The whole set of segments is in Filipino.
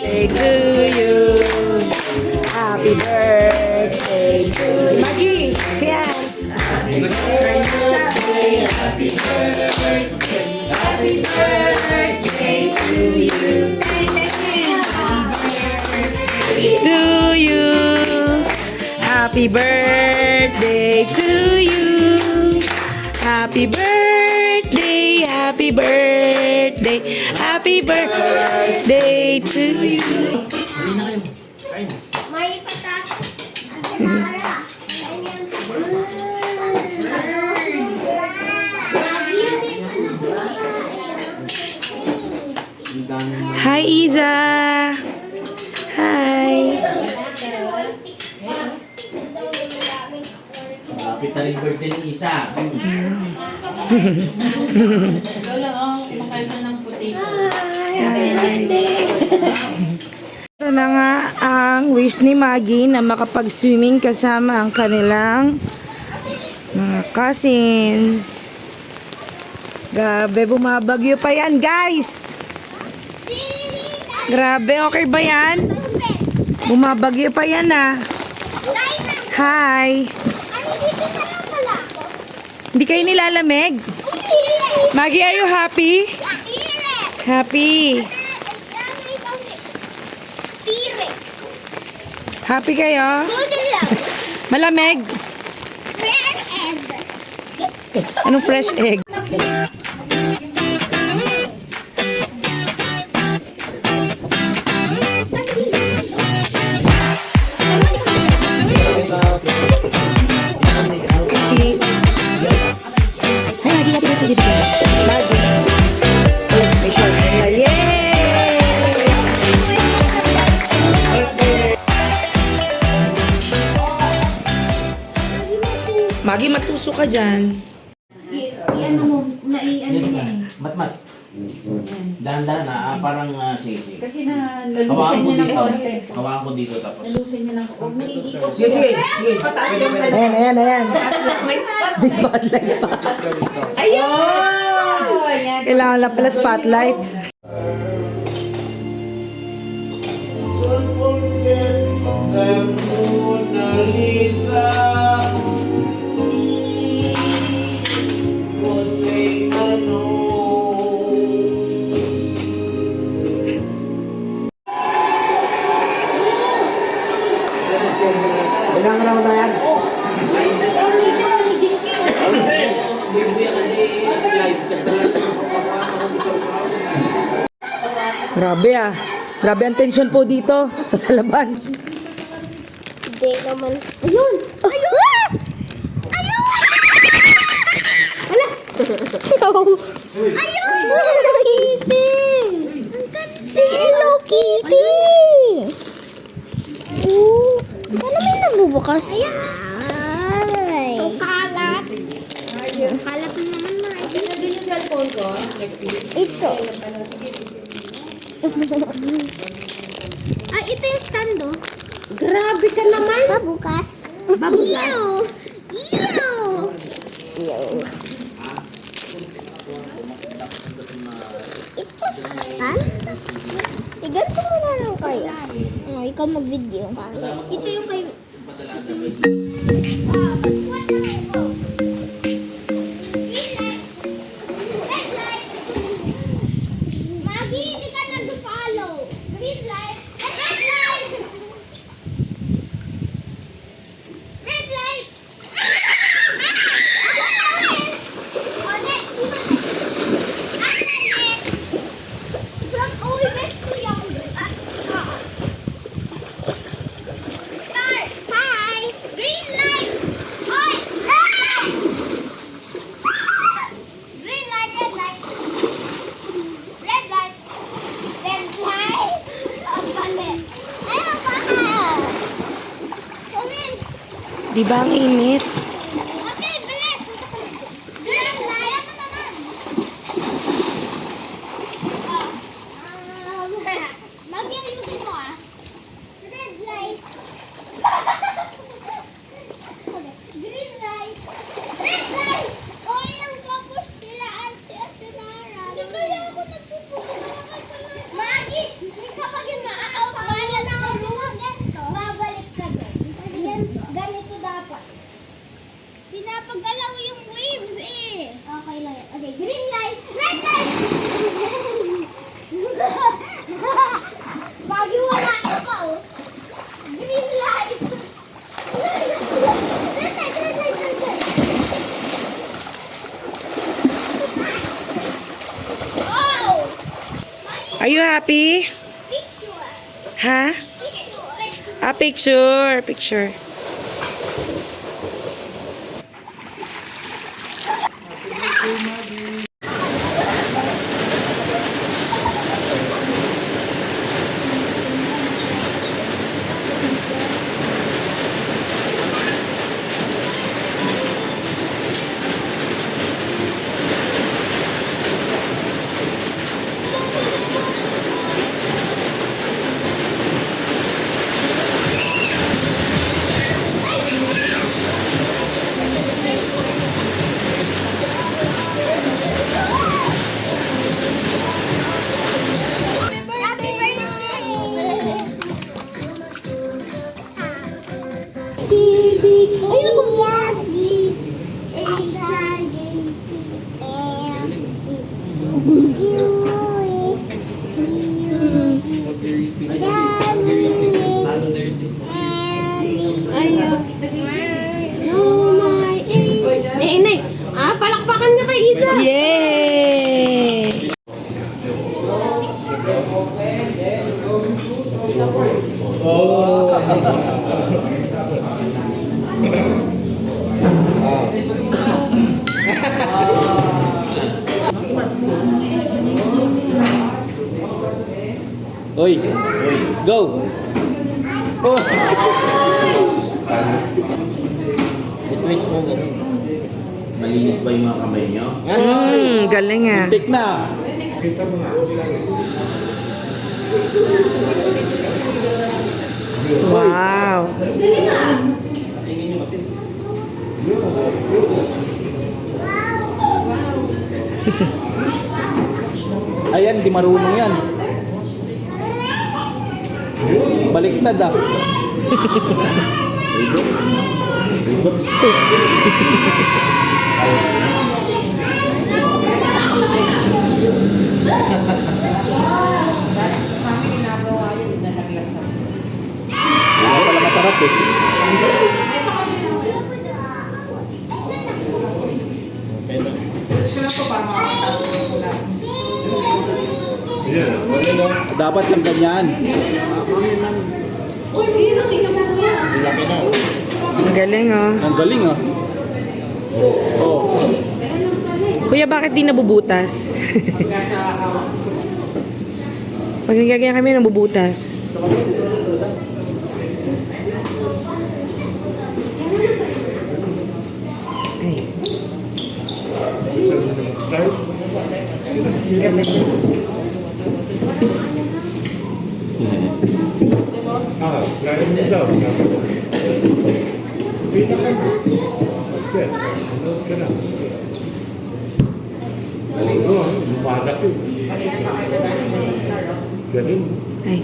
to you. Happy birthday to you. Maggie, siya. Happy birthday, happy birthday, happy birthday to you. To you. Happy birthday to you. Happy birthday, happy birthday, happy birthday to you. May patatas. Hi, Iza. Hi. Kapit na rin birthday ni Isa. Lola, kumakain na ng potato. Ito na nga ang wish ni Maggie na makapag-swimming kasama ang kanilang mga cousins. Grabe, bumabagyo pa yan, guys. Grabe, okay ba yan? Bumabagyo pa yan, ah. Hi. Hindi kayo nilalamig? Maggie, are you happy? Happy. Happy kayo? Malamig? Anong fresh egg? Maggie, matuso ka dyan. I-ano mo, nai-ano niya eh. Mat. Dahan-dahan na, parang sige. Kasi nalusin niya ng konti. Hawakan ko dito tapos. Nalusin niya ng konti. Huwag mo iikot. Sige. Pataas yung pala. Ayan. May spotlight pa. Ayun! Kailangan lang pala spotlight. Sun forgets the Mona Lisa. What they know. Kailangan naman tayo. Grabe ah. Grabe ang tension po dito sa Salaban. Hindi naman. Ayun! Ayun! Ayun! Hala! Ayun! Hello Kitty! Ang ganda! Si Hello Kitty! Paano may nagbubukas? Ay! Ang kalat! Ang kalat na naman na. Ito. Ay, ito yung stand, oh. Grabe ka naman. Babukas. Ew! Ito stand? Ganito mo na lang kayo. Oh, ikaw mag-video. Ito yung kayo. Maggie, hindi ka nag-follow. Green light. Red light. Red light. From oldest to youngest. Start. Hi. Green light. Hoy. Red light. Green light, red light. Red light. Red light. Ang galing. Ayun pa. Come in. Di ba ang init? Okay, bilis. Green light. Mag-ayusin mo ah. Red light. Green light. Red light. O, yung tapos sila si Ate Nara. Hindi kaya ako nagpupusin na Maggie, hindi ka kasi happy? Picture. Ha? Picture. Ah, picture. Picture. Happy birthday! Palakpakan na kay Isa! Yay! Oy, go! Oh! I-twist mo ganun. Malinis ba yung mga kamay nyo? Galing ah. Tik na! Wow. Ayan, di marunong yan. Baliktad ah. Sus. Kaya pala masarap eh. Okay na. Dapat lang ganyan. Ang laki na. Ang galing oh. Ang galing ah. Oh. Kuya, bakit di nabubutas? Pag nagagayan kami, nabubutas. Ay. Ang galing. Ay.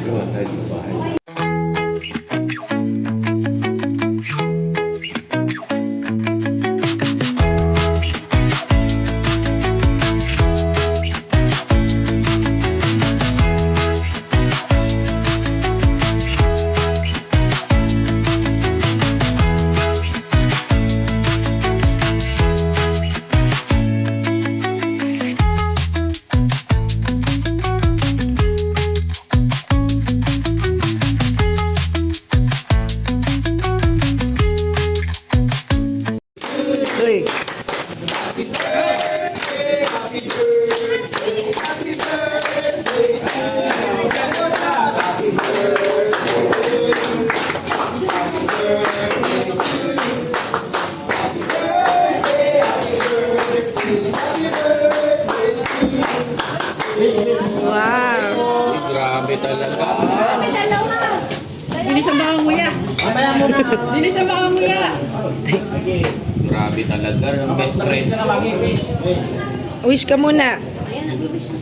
Gawa tayo sa bahay. Uy. Wow. Grabe talaga. Hindi siya makanguya. Hindi siya makanguya. Grabe talaga. Ang best friend. Wish ka muna. Ayan, nag-wish na